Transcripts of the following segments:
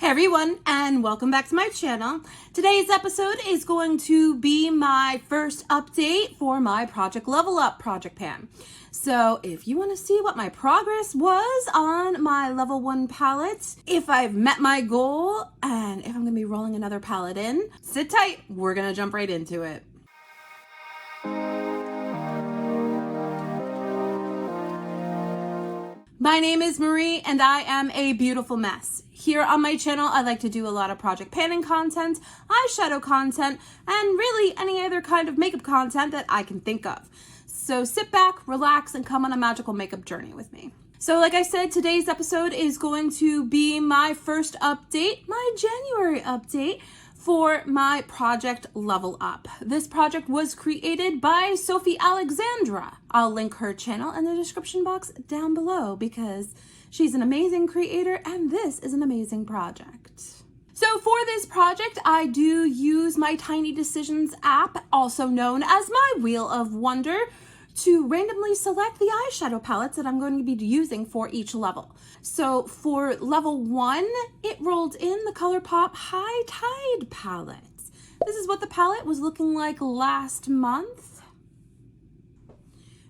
Hey everyone, and welcome back to my channel. Today's episode is going to be my first update for my Project Level Up project pan. So if you want to see what my progress was on my level 1 palette, if I've met my goal, and if I'm going to be rolling another palette in, sit tight, we're going to jump right into it. My name is Marie and I am a beautiful mess. Here on my channel, I like to do a lot of project panning content, eyeshadow content, and really any other kind of makeup content that I can think of. So sit back, relax, and come on a magical makeup journey with me. So like I said, today's episode is going to be my first update, my January update for my Project Level Up. This project was created by Sophie Alexandra. I'll link her channel in the description box down below because she's an amazing creator and this is an amazing project. So for this project, I do use my Tiny Decisions app, also known as my Wheel of Wonder, to randomly select the eyeshadow palettes that I'm going to be using for each level. So for level 1, it rolled in the ColourPop High Tide palette. This is what the palette was looking like last month.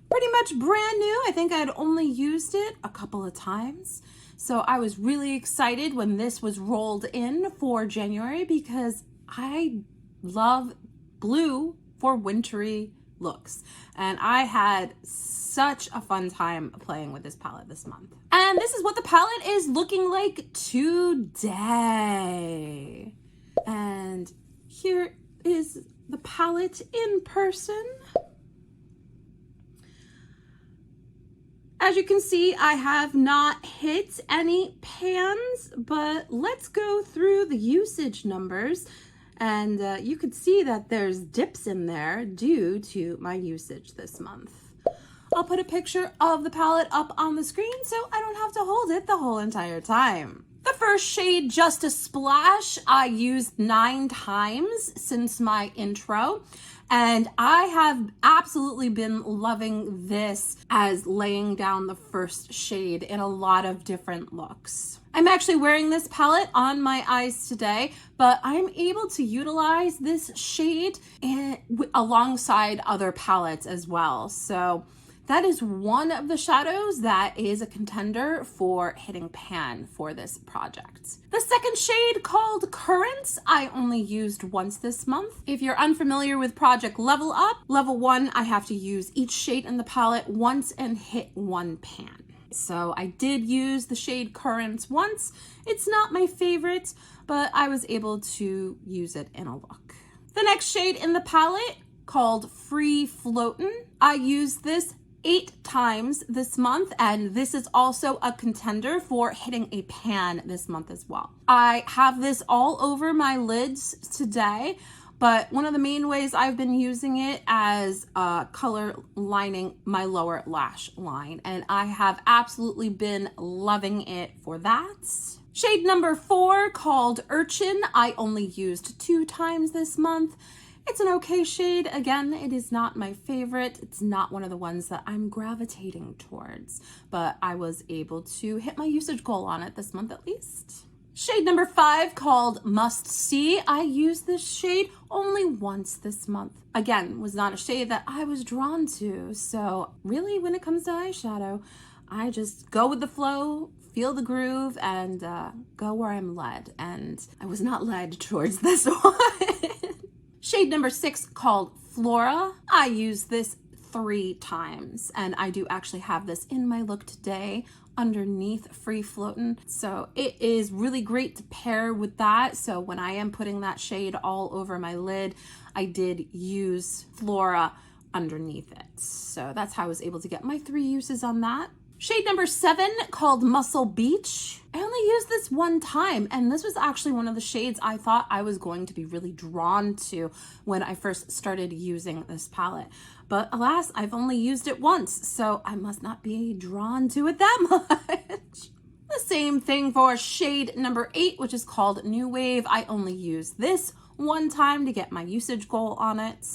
Pretty much brand new. I think I had only used it a couple of times. So I was really excited when this was rolled in for January because I love blue for wintry looks, and I had such a fun time playing with this palette this month. And this is what the palette is looking like today. And here is the palette in person. As you can see, I have not hit any pans, but let's go through the usage numbers. And you could see that there's dips in there due to my usage this month. I'll put a picture of the palette up on the screen so I don't have to hold it the whole entire time. The first shade, Just a Splash, I used 9 times since my intro. And I have absolutely been loving this as laying down the first shade in a lot of different looks. I'm actually wearing this palette on my eyes today, but I'm able to utilize this shade alongside other palettes as well. So that is one of the shadows that is a contender for hitting pan for this project. The second shade, called Currents, I only used once this month. If you're unfamiliar with Project Level Up, level 1, I have to use each shade in the palette once and hit 1 pan. So I did use the shade Currents once. It's not my favorite, but I was able to use it in a look. The next shade in the palette, called Free Floatin', I used this 8 times this month, and this is also a contender for hitting a pan this month as well. I have this all over my lids today, but one of the main ways I've been using it as color lining my lower lash line, and I have absolutely been loving it for that. Shade number 4, called Urchin, I only used 2 times this month. It's an okay shade. Again, it is not my favorite. It's not one of the ones that I'm gravitating towards, but I was able to hit my usage goal on it this month at least. Shade number 5, called Must See, I used this shade only once this month. Again, was not a shade that I was drawn to. So really, when it comes to eyeshadow, I just go with the flow, feel the groove, and go where I'm led. And I was not led towards this one. Shade number 6, called Flora, I used this 3 times, and I do actually have this in my look today underneath Free Floatin'. So it is really great to pair with that. So when I am putting that shade all over my lid, I did use Flora underneath it. So that's how I was able to get my 3 uses on that. Shade number 7, called Muscle Beach. I only used this 1 time, and this was actually one of the shades I thought I was going to be really drawn to when I first started using this palette. But alas, I've only used it once, so I must not be drawn to it that much. The same thing for shade number 8, which is called New Wave. I only used this 1 time to get my usage goal on it.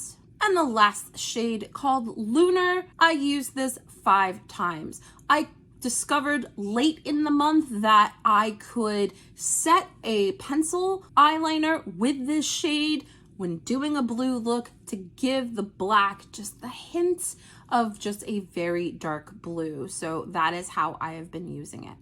And the last shade, called Lunar, I used this 5 times. I discovered late in the month that I could set a pencil eyeliner with this shade when doing a blue look to give the black just the hint of just a very dark blue. So that is how I have been using it.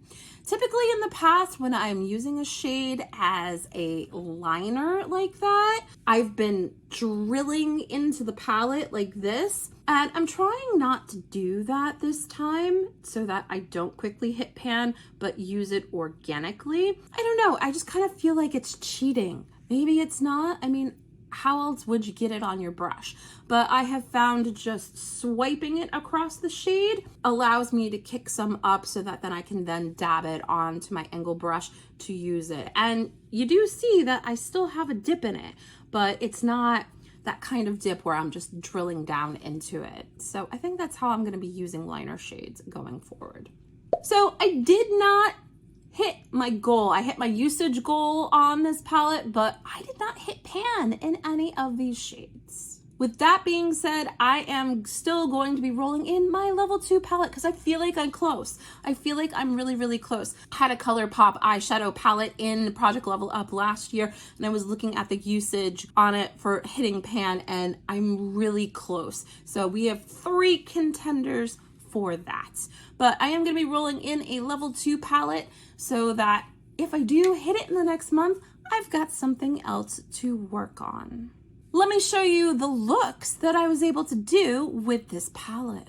Typically in the past, when I'm using a shade as a liner like that, I've been drilling into the palette like this. And I'm trying not to do that this time so that I don't quickly hit pan, but use it organically. I don't know, I just kind of feel like it's cheating. Maybe it's not. I mean, how else would you get it on your brush? But I have found just swiping it across the shade allows me to kick some up so that then I can then dab it onto my angle brush to use it. And you do see that I still have a dip in it, but it's not that kind of dip where I'm just drilling down into it. So I think that's how I'm going to be using liner shades going forward. So I did not hit my goal. I hit my usage goal on this palette, but I did not hit pan in any of these shades. With that being said, I am still going to be rolling in my level 2 palette because I feel like I'm close. I feel like I'm really, really close. I had a ColourPop eyeshadow palette in Project Level Up last year, and I was looking at the usage on it for hitting pan, and I'm really close. So we have 3 contenders for that. But I am going to be rolling in a level 2 palette so that if I do hit it in the next month, I've got something else to work on. Let me show you the looks that I was able to do with this palette.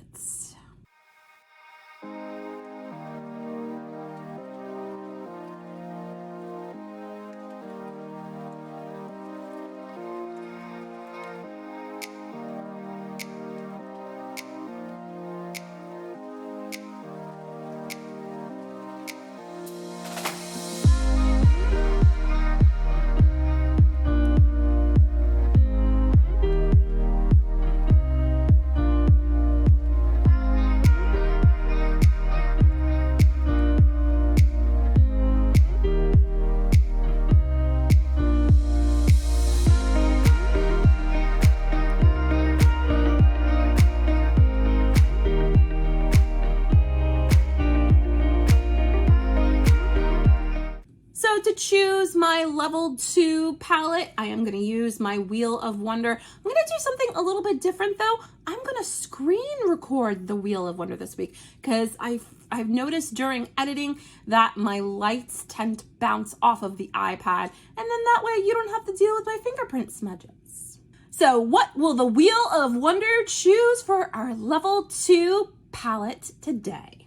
To choose my level 2 palette, I am going to use my Wheel of Wonder. I'm going to do something a little bit different though. I'm going to screen record the Wheel of Wonder this week because I've noticed during editing that my lights tend to bounce off of the iPad, and then that way you don't have to deal with my fingerprint smudges. So what will the Wheel of Wonder choose for our level 2 palette today?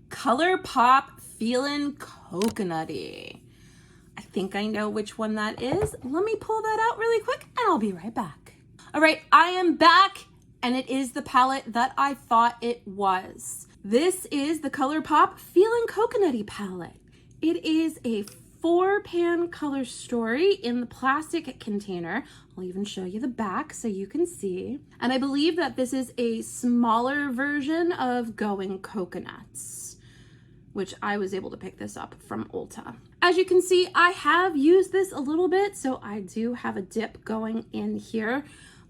ColourPop Feelin' Coconutty. I think I know which one that is. Let me pull that out really quick and I'll be right back. All right, I am back and it is the palette that I thought it was. This is the ColourPop Feelin' Coconutty palette. It is a 4-pan color story in the plastic container. I'll even show you the back so you can see. And I believe that this is a smaller version of Going Coconuts, which I was able to pick this up from Ulta. As you can see, I have used this a little bit, so I do have a dip going in here,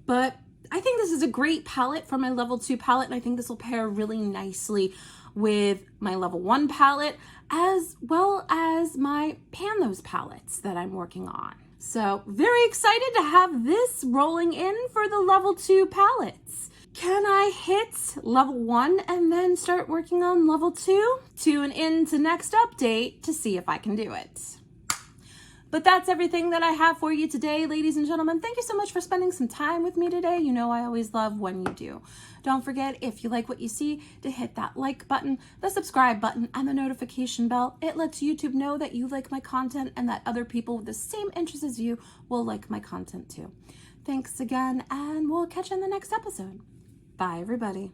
but I think this is a great palette for my level 2 palette, and I think this will pair really nicely with my level 1 palette, as well as my Pan Those palettes that I'm working on. So very excited to have this rolling in for the level 2 palettes. Can I hit level 1 and then start working on level 2? Tune in to next update to see if I can do it. But that's everything that I have for you today, ladies and gentlemen. Thank you so much for spending some time with me today. You know I always love when you do. Don't forget, if you like what you see, to hit that like button, the subscribe button, and the notification bell. It lets YouTube know that you like my content and that other people with the same interests as you will like my content too. Thanks again, and we'll catch you in the next episode. Bye, everybody.